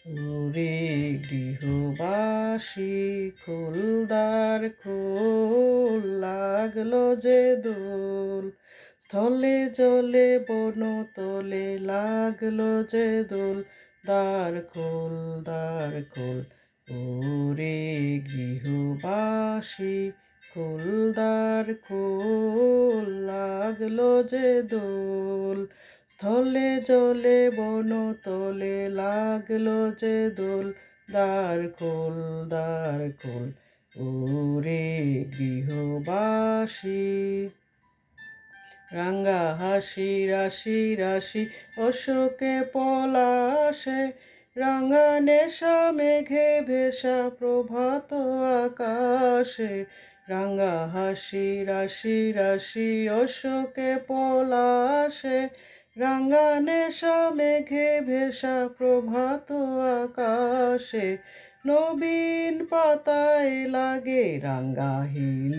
ওরে গৃহবাসী খোলদার খোল, লাগলো যে দোল, স্থলে জলে বনতলে লাগলো যে দোল, দ্বার খোল দ্বার খোল। ওরে গৃহবাসী খোলদার খোল, লাগলো যে দোল, স্থলে জলে বনতলে লাগলো যে দোল, দ্বার খোল দ্বার খোল। ওরে গৃহবাসী রাঙ্গা হাসি রাশি রাশি অশোকে পলাশে, রাঙা নেশা মেঘে ভেসা প্রভাত আকাশে। রাঙ্গা হাসি রাশি রাশি অশোকে পলাশে, রাঙা নেশা মেঘে ভেসা প্রভাত আকাশে। নবীন পাতায় লাগে রাঙ্গা হিল